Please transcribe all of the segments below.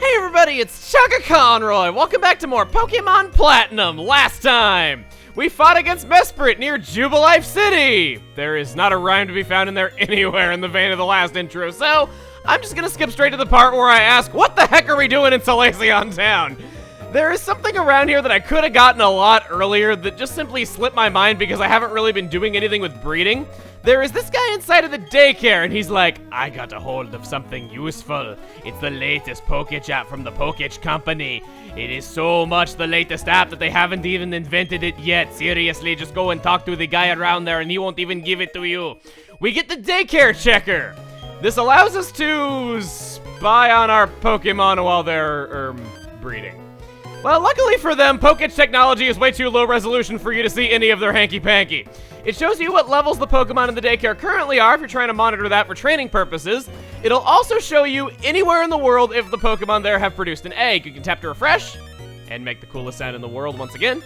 Hey everybody, it's Chaka Conroy! Welcome back to more Pokemon Platinum! Last time, we fought against Mesprit near Jubilife City! There is not a rhyme to be found in there anywhere in the vein of the last intro, so I'm just gonna skip straight to the part where I ask, what the heck are we doing in Salacion Town? There is something around here that I could have gotten a lot earlier that just simply slipped my mind because I haven't really been doing anything with breeding. There is this guy inside of the daycare, and he's like, I got a hold of something useful. It's the latest Poké Chat from the Poké Company. It is so much the latest app that they haven't even invented it yet. Seriously, just go and talk to the guy around there, and he won't even give it to you. We get the Daycare Checker. This allows us to spy on our Pokemon while they're, breeding. Well, luckily for them, Pokédex technology is way too low resolution for you to see any of their hanky-panky. It shows you what levels the Pokemon in the daycare currently are if you're trying to monitor that for training purposes. It'll also show you anywhere in the world if the Pokemon there have produced an egg. You can tap to refresh and make the coolest sound in the world once again.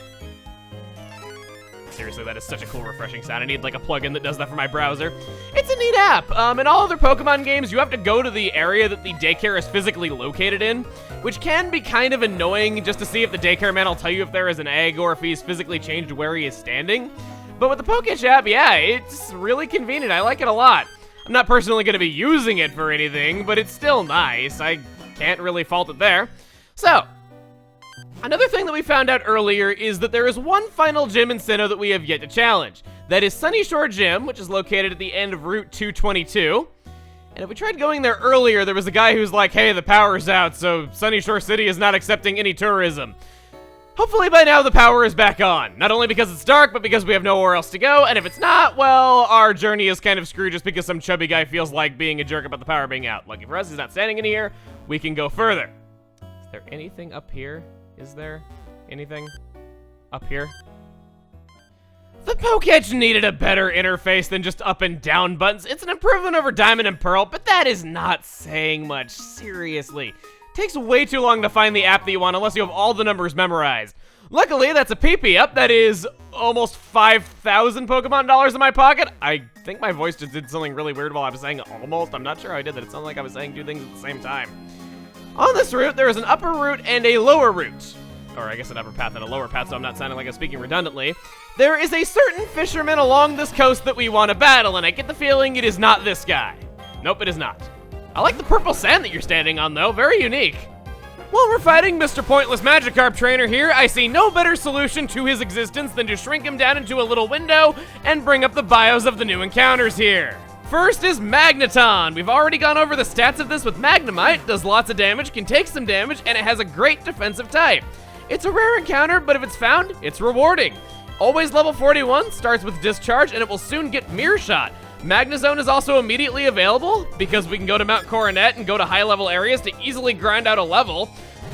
Seriously, that is such a cool, refreshing sound. I need like a plugin that does that for my browser. It's a neat app. In all other Pokemon games, you have to go to the area that the daycare is physically located in, which can be kind of annoying just to see if the daycare man will tell you if there is an egg or if he's physically changed where he is standing. But with the Poké app, yeah, it's really convenient. I like it a lot. I'm not personally going to be using it for anything, but it's still nice. I can't really fault it there. So, another thing that we found out earlier is that there is one final gym in Sinnoh that we have yet to challenge. That is Sunny Shore Gym, which is located at the end of Route 222. And if we tried going there earlier, there was a guy who's like, hey, the power's out, so Sunny Shore City is not accepting any tourism. Hopefully by now the power is back on. Not only because it's dark, but because we have nowhere else to go, and if it's not, well, our journey is kind of screwed just because some chubby guy feels like being a jerk about the power being out. Lucky for us, he's not standing in here. We can go further. Is there anything up here? Is there anything up here? The Pokédex needed a better interface than just up and down buttons. It's an improvement over Diamond and Pearl, but that is not saying much. Seriously. Takes way too long to find the app that you want unless you have all the numbers memorized. Luckily, that's a PP up. That is almost 5,000 Pokemon dollars in my pocket. I think my voice just did something really weird while I was saying almost. I'm not sure how I did that. It sounded like I was saying two things at the same time. On this route, there is an upper route and a lower route. Or I guess an upper path and a lower path, so I'm not sounding like I'm speaking redundantly. There is a certain fisherman along this coast that we want to battle, and I get the feeling it is not this guy. Nope, it is not. I like the purple sand that you're standing on, though. Very unique. While we're fighting Mr. Pointless Magikarp Trainer here, I see no better solution to his existence than to shrink him down into a little window and bring up the bios of the new encounters here. First is Magneton. We've already gone over the stats of this with Magnemite. Does lots of damage, can take some damage, and it has a great defensive type. It's a rare encounter, but if it's found, it's rewarding. Always level 41, starts with Discharge, and it will soon get Mirror Shot. Magnezone is also immediately available, because we can go to Mount Coronet and go to high-level areas to easily grind out a level.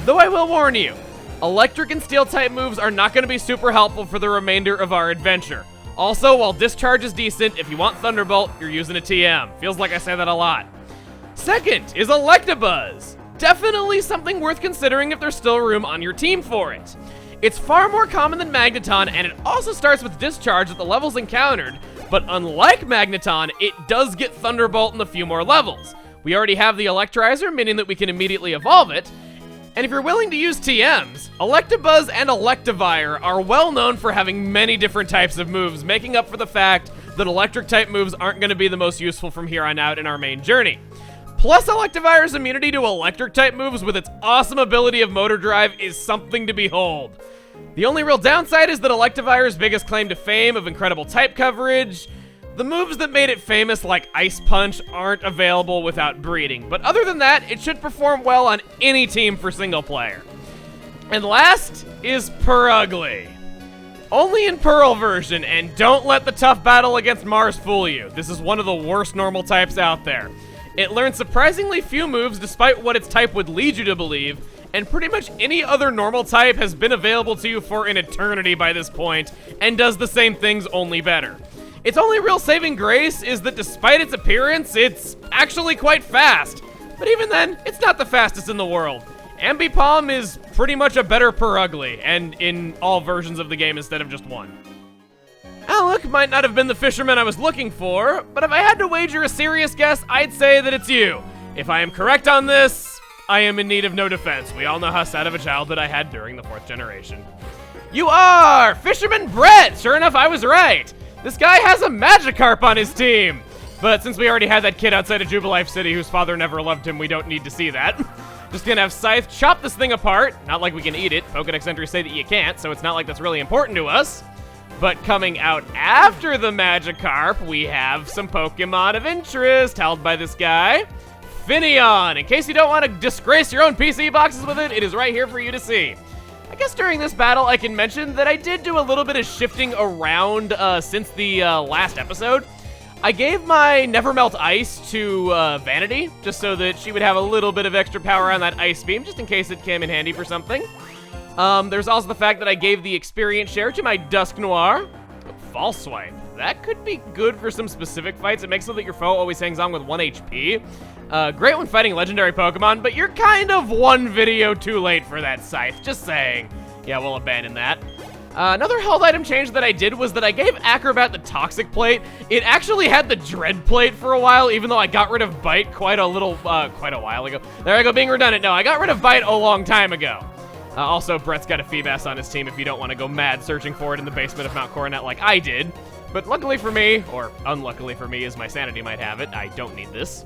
Though I will warn you, Electric and Steel-type moves are not going to be super helpful for the remainder of our adventure. Also, while Discharge is decent, if you want Thunderbolt, you're using a TM. Feels like I say that a lot. Second is Electabuzz. Definitely something worth considering if there's still room on your team for it. It's far more common than Magneton, and it also starts with Discharge at the levels encountered, but unlike Magneton, it does get Thunderbolt in a few more levels. We already have the Electrizer, meaning that we can immediately evolve it, and if you're willing to use TMs, Electabuzz and Electivire are well known for having many different types of moves, making up for the fact that Electric-type moves aren't going to be the most useful from here on out in our main journey. Plus, Electivire's immunity to Electric-type moves with its awesome ability of Motor Drive is something to behold. The only real downside is that Electivire's biggest claim to fame of incredible type coverage, the moves that made it famous like Ice Punch aren't available without breeding, but other than that, it should perform well on any team for single player. And last is Purugly. Only in Pearl version, and don't let the tough battle against Mars fool you. This is one of the worst normal types out there. It learns surprisingly few moves despite what its type would lead you to believe, and pretty much any other normal type has been available to you for an eternity by this point, and does the same things only better. Its only real saving grace is that despite its appearance, it's actually quite fast. But even then, it's not the fastest in the world. Ambipom is pretty much a better Purugly, and in all versions of the game instead of just one. Alec might not have been the fisherman I was looking for, but if I had to wager a serious guess, I'd say that it's you. If I am correct on this, I am in need of no defense. We all know how sad of a childhood I had during the 4th generation. You are! Fisherman Brett! Sure enough, I was right. This guy has a Magikarp on his team. But since we already had that kid outside of Jubilife City whose father never loved him, we don't need to see that. Just gonna have Scythe chop this thing apart. Not like we can eat it. Pokedex entries say that you can't, so it's not like that's really important to us. But coming out after the Magikarp, we have some Pokemon of interest held by this guy. Finneon. In case you don't want to disgrace your own PC boxes with it, it is right here for you to see. I guess during this battle, I can mention that I did do a little bit of shifting around since the last episode. I gave my Nevermelt Ice to Vanity, just so that she would have a little bit of extra power on that Ice Beam, just in case it came in handy for something. There's also the fact that I gave the Experience Share to my Dusk Noir. False Swipe. That could be good for some specific fights. It makes so that your foe always hangs on with 1 HP. Great when fighting legendary Pokemon, but you're kind of 1 video too late for that Scythe. Just saying. Yeah, we'll abandon that. Another held item change that I did was that I gave Acrobat the Toxic Plate. It actually had the Dread Plate for a while, even though I got rid of Bite quite a while ago. There I go, being redundant. No, I got rid of Bite a long time ago. Also, Brett's got a Feebas on his team if you don't want to go mad searching for it in the basement of Mount Coronet like I did. But luckily for me, or unluckily for me as my sanity might have it, I don't need this.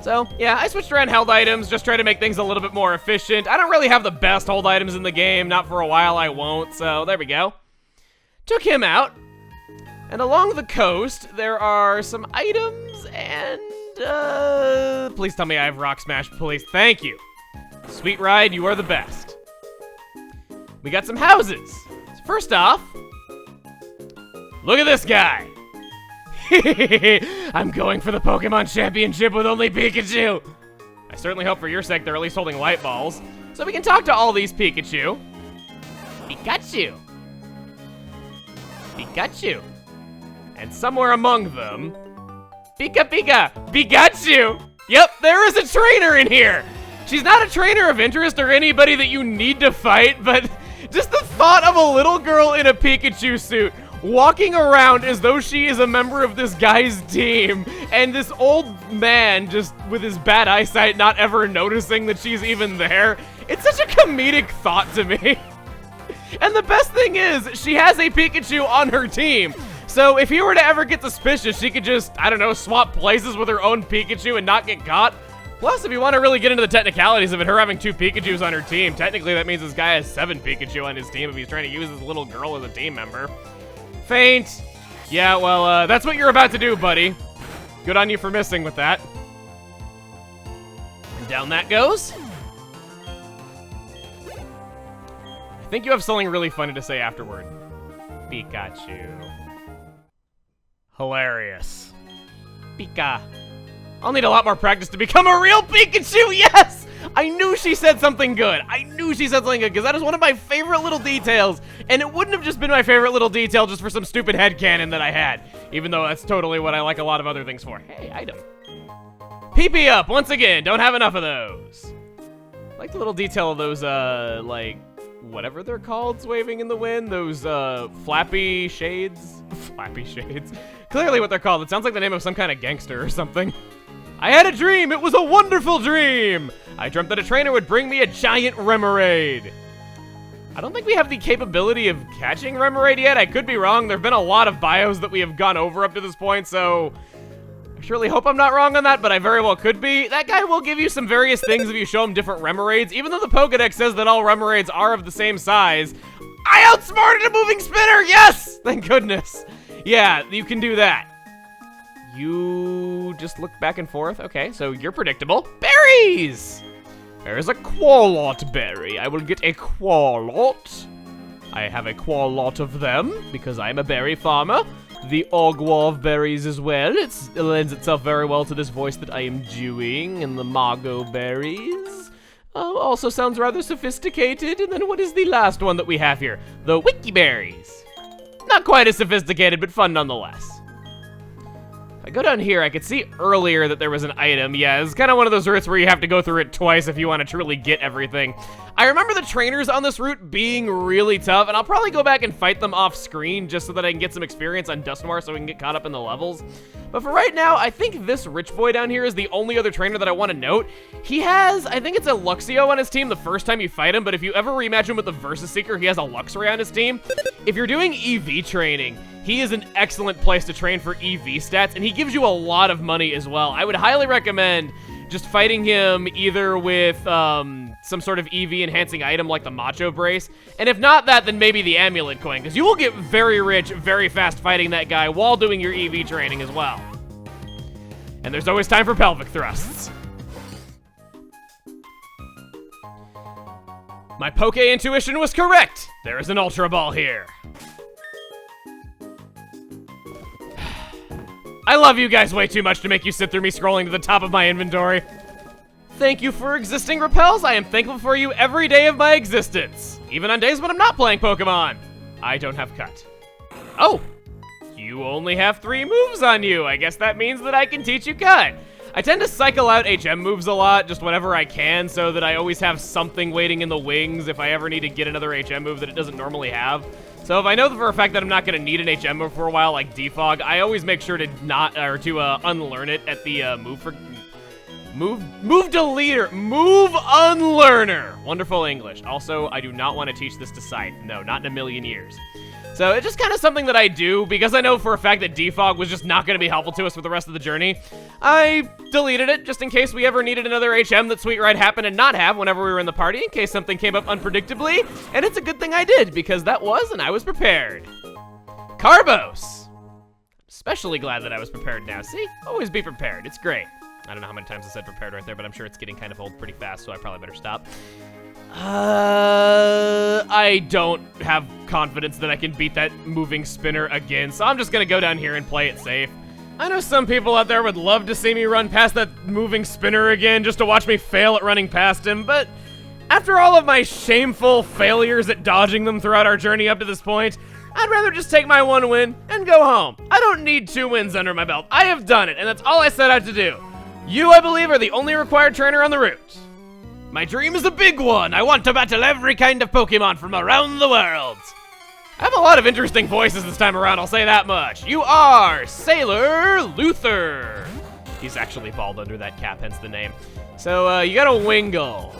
So, yeah, I switched around held items, just try to make things a little bit more efficient. I don't really have the best hold items in the game, not for a while I won't, so there we go. Took him out, and along the coast, there are some items, and, please tell me I have Rock Smash, please, thank you. Sweet Ride, you are the best. We got some houses. So first off, look at this guy. I'm going for the Pokemon Championship with only Pikachu. I certainly hope for your sake they're at least holding light balls, so we can talk to all these Pikachu. Pikachu. Pikachu. And somewhere among them, Pikachu. Yep, there is a trainer in here. She's not a trainer of interest or anybody that you need to fight, but just the thought of a little girl in a Pikachu suit walking around as though she is a member of this guy's team, and this old man just with his bad eyesight not ever noticing that she's even there. It's such a comedic thought to me. And the best thing is, she has a Pikachu on her team. So if he were to ever get suspicious, she could just, I don't know, swap places with her own Pikachu and not get caught. Plus, if you want to really get into the technicalities of it, her having 2 Pikachus on her team, technically that means this guy has 7 Pikachu on his team if he's trying to use his little girl as a team member. Faint. Yeah, well, that's what you're about to do, buddy. Good on you for missing with that. And down that goes. I think you have something really funny to say afterward. Pikachu. Hilarious. Pika. I'll need a lot more practice to become a real Pikachu, yes! I knew she said something good. I knew she said something good, because that is one of my favorite little details. And it wouldn't have just been my favorite little detail just for some stupid headcanon that I had. Even though that's totally what I like a lot of other things for. Hey, item. PP up, once again. Don't have enough of those. I like the little detail of those, like, whatever they're called, waving in the wind. Those, flappy shades. Flappy shades. Clearly what they're called. It sounds like the name of some kind of gangster or something. I had a dream! It was a wonderful dream! I dreamt that a trainer would bring me a giant Remoraid. I don't think we have the capability of catching Remoraid yet. I could be wrong. There have been a lot of bios that we have gone over up to this point, so I surely hope I'm not wrong on that, but I very well could be. That guy will give you some various things if you show him different Remoraids, even though the Pokedex says that all Remoraids are of the same size. I outsmarted a moving spinner! Yes! Thank goodness. Yeah, you can do that. You just look back and forth. Okay, so you're predictable. Berries! There's a Qualot berry. I will get a Qualot. I have a Qualot of them because I'm a berry farmer. The Ogwar berries as well. It lends itself very well to this voice that I am doing. And the Margot berries. Also sounds rather sophisticated. And then what is the last one that we have here? The Wiki berries. Not quite as sophisticated, but fun nonetheless. I go down here, I could see earlier that there was an item. Yeah, it's kind of one of those routes where you have to go through it twice if you want to truly get everything. I remember the trainers on this route being really tough, and I'll probably go back and fight them off screen just so that I can get some experience on Dusknoir so we can get caught up in the levels. But for right now, I think this rich boy down here is the only other trainer that I want to note. He has, I think it's a Luxio on his team the first time you fight him, but if you ever rematch him with the Versus Seeker, he has a Luxray on his team. If you're doing EV training, he is an excellent place to train for EV stats, and he gives you a lot of money as well. I would highly recommend just fighting him either with some sort of EV enhancing item like the Macho Brace, and if not that, then maybe the Amulet Coin, because you will get very rich very fast fighting that guy while doing your EV training as well. And there's always time for pelvic thrusts. My Poke intuition was correct! There is an Ultra Ball here. I love you guys way too much to make you sit through me scrolling to the top of my inventory. Thank you for existing, Repels. I am thankful for you every day of my existence. Even on days when I'm not playing Pokemon. I don't have Cut. Oh, you only have 3 moves on you. I guess that means that I can teach you Cut. I tend to cycle out HM moves a lot, just whenever I can, so that I always have something waiting in the wings if I ever need to get another HM move that it doesn't normally have. So if I know for a fact that I'm not going to need an HM move for a while, like Defog, I always make sure to unlearn it at the move deleter, move unlearner. Wonderful English. Also, I do not want to teach this to Scythe. No, not in a million years. So it's just kind of something that I do because I know for a fact that Defog was just not going to be helpful to us for the rest of the journey. I deleted it just in case we ever needed another HM that Sweet Ride happened to not have whenever we were in the party, in case something came up unpredictably. And it's a good thing I did because that was, and I was prepared. Carbos. Especially glad that I was prepared now. See? Always be prepared. It's great. I don't know how many times I said prepared right there, but I'm sure it's getting kind of old pretty fast, so I probably better stop. I don't have confidence that I can beat that moving spinner again, so I'm just gonna go down here and play it safe. I know some people out there would love to see me run past that moving spinner again just to watch me fail at running past him, but after all of my shameful failures at dodging them throughout our journey up to this point, I'd rather just take my 1 win and go home. I don't need 2 wins under my belt. I have done it, and that's all I set out to do. You, I believe, are the only required trainer on the route. My dream is a big one. I want to battle every kind of Pokemon from around the world. I have a lot of interesting voices this time around, I'll say that much. You are Sailor Luther. He's actually bald under that cap, hence the name. So, you got a Wingull.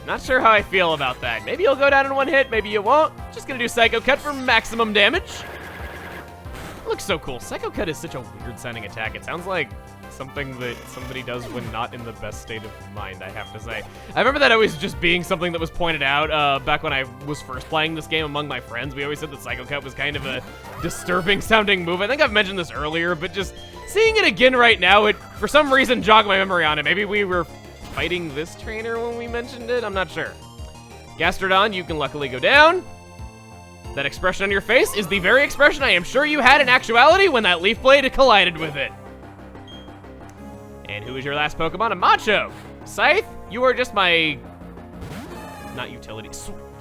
Not sure how I feel about that. Maybe you'll go down in 1 hit, maybe you won't. Just gonna do Psycho Cut for maximum damage. It looks so cool. Psycho Cut is such a weird sounding attack. It sounds like something that somebody does when not in the best state of mind, I have to say. I remember that always just being something that was pointed out back when I was first playing this game among my friends. We always said that Psycho Cut was kind of a disturbing sounding move. I think I've mentioned this earlier, but just seeing it again right now, it for some reason jogged my memory on it. Maybe we were fighting this trainer when we mentioned it? I'm not sure. Gastrodon, you can luckily go down. That expression on your face is the very expression I am sure you had in actuality when that Leaf Blade collided with it. And who is your last Pokemon? A Macho. Scythe, you are just my... not utility.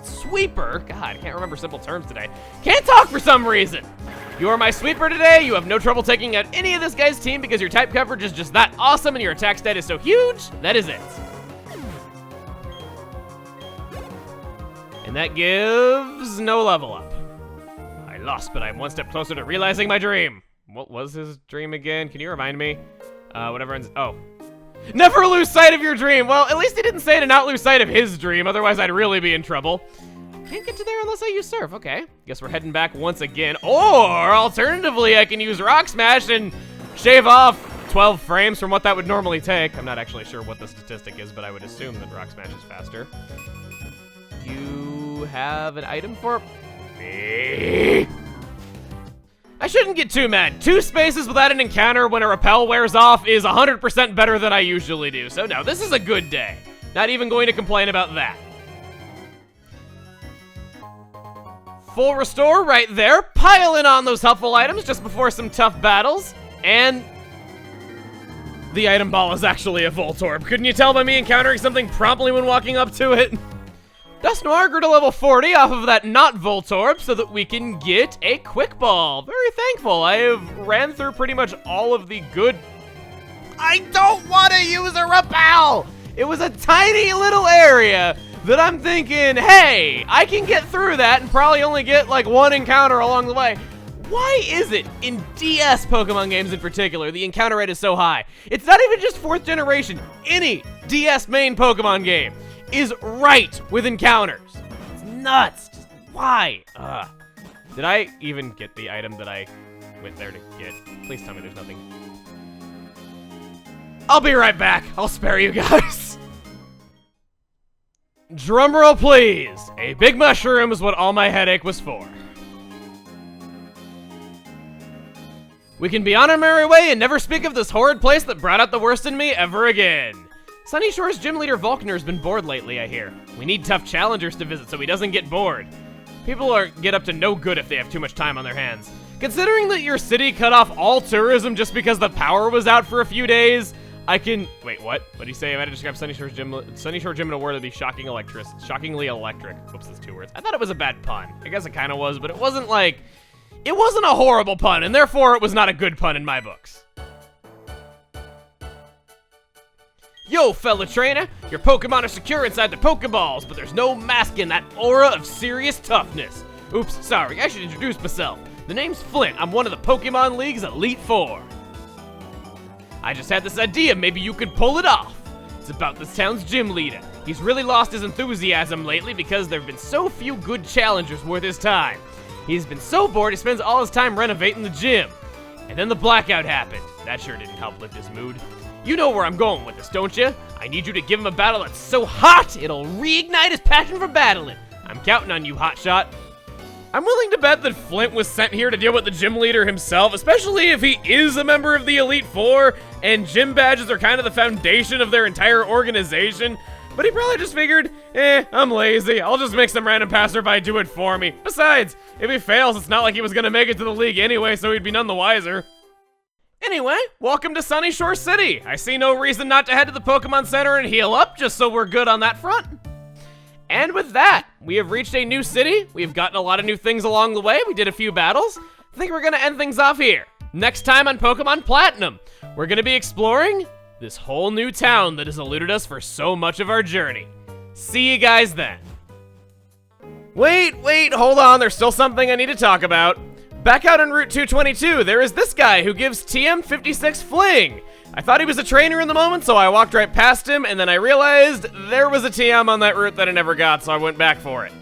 Sweeper? God, I can't remember simple terms today. Can't talk for some reason. You are my sweeper today. You have no trouble taking out any of this guy's team because your type coverage is just that awesome and your attack stat is so huge. That is it. And that gives no level up. I lost, but I'm 1 step closer to realizing my dream. What was his dream again? Can you remind me? Whatever ends, oh. Never lose sight of your dream. Well, at least he didn't say to not lose sight of his dream, otherwise I'd really be in trouble. Can't get to there unless I use Surf, okay. Guess we're heading back once again. Or, alternatively, I can use Rock Smash and shave off 12 frames from what that would normally take. I'm not actually sure what the statistic is, but I would assume that Rock Smash is faster. You have an item for me? I shouldn't get too mad. 2 spaces without an encounter when a repel wears off is 100% better than I usually do. So no, this is a good day. Not even going to complain about that. Full restore right there. Piling on those helpful items just before some tough battles. And the item ball is actually a Voltorb. Couldn't you tell by me encountering something promptly when walking up to it? Dusknoir grew to level 40 off of that not Voltorb so that we can get a Quick Ball. Very thankful. I have ran through pretty much all of the good... I don't want to use a Repel! It was a tiny little area that I'm thinking, hey, I can get through that and probably only get like one encounter along the way. Why is it in DS Pokemon games in particular, the encounter rate is so high? It's not even just 4th generation. Any DS main Pokemon game is right with encounters. It's nuts. Just why? Did I even get the item that I went there to get? Please tell me there's nothing. I'll be right back. I'll spare you guys. Drumroll, please. A big mushroom is what all my headache was for. We can be on our merry way and never speak of this horrid place that brought out the worst in me ever again. Sunny Shore's gym leader Volkner's been bored lately, I hear. We need tough challengers to visit so he doesn't get bored. People get up to no good if they have too much time on their hands. Considering that your city cut off all tourism just because the power was out for a few days, I can... Wait, what? What did he say? I had to describe Sunny Shore Gym in a word that'd be shockingly electric. Whoops, that's 2 words. I thought it was a bad pun. I guess it kind of was, but it wasn't like... It wasn't a horrible pun, and therefore it was not a good pun in my books. Yo, fella trainer! Your Pokemon are secure inside the Pokeballs, but there's no masking that aura of serious toughness. Oops, sorry, I should introduce myself. The name's Flint. I'm one of the Pokemon League's Elite Four. I just had this idea, maybe you could pull it off. It's about this town's gym leader. He's really lost his enthusiasm lately because there have been so few good challengers worth his time. He's been so bored he spends all his time renovating the gym. And then the blackout happened. That sure didn't help lift his mood. You know where I'm going with this, don't you? I need you to give him a battle that's so hot, it'll reignite his passion for battling. I'm counting on you, hotshot. I'm willing to bet that Flint was sent here to deal with the gym leader himself, especially if he is a member of the Elite Four, and gym badges are kind of the foundation of their entire organization. But he probably just figured, I'm lazy. I'll just make some random passerby do it for me. Besides, if he fails, it's not like he was gonna make it to the league anyway, so he'd be none the wiser. Anyway, welcome to Sunny Shore City. I see no reason not to head to the Pokemon Center and heal up, just so we're good on that front. And with that, we have reached a new city. We've gotten a lot of new things along the way. We did a few battles. I think we're gonna end things off here. Next time on Pokemon Platinum, we're gonna be exploring this whole new town that has eluded us for so much of our journey. See you guys then. Wait, hold on. There's still something I need to talk about. Back out on Route 222, there is this guy who gives TM56 Fling. I thought he was a trainer in the moment, so I walked right past him, and then I realized there was a TM on that route that I never got, so I went back for it.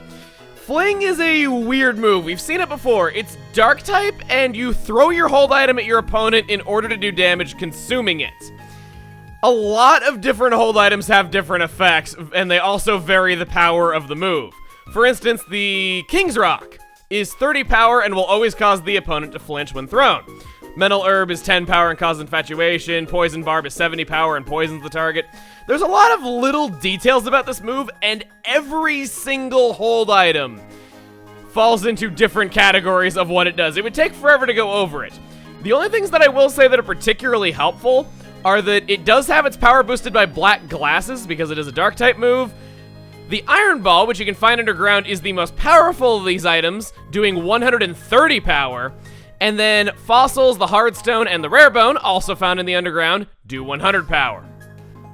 Fling is a weird move. We've seen it before. It's Dark type, and you throw your hold item at your opponent in order to do damage consuming it. A lot of different hold items have different effects, and they also vary the power of the move. For instance, the King's Rock is 30 power and will always cause the opponent to flinch when thrown. Mental Herb is 10 power and causes infatuation. Poison Barb is 70 power and poisons the target. There's a lot of little details about this move, and every single hold item falls into different categories of what it does. It would take forever to go over it. The only things that I will say that are particularly helpful are that it does have its power boosted by black glasses because it is a dark type move. The Iron Ball, which you can find underground, is the most powerful of these items, doing 130 power. And then Fossils, the Hardstone, and the Rare Bone, also found in the underground, do 100 power.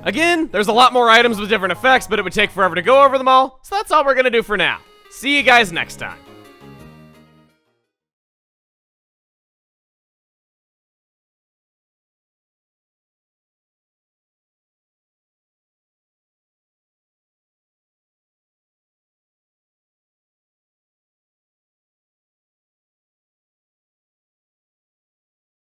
Again, there's a lot more items with different effects, but it would take forever to go over them all, so that's all we're gonna do for now. See you guys next time.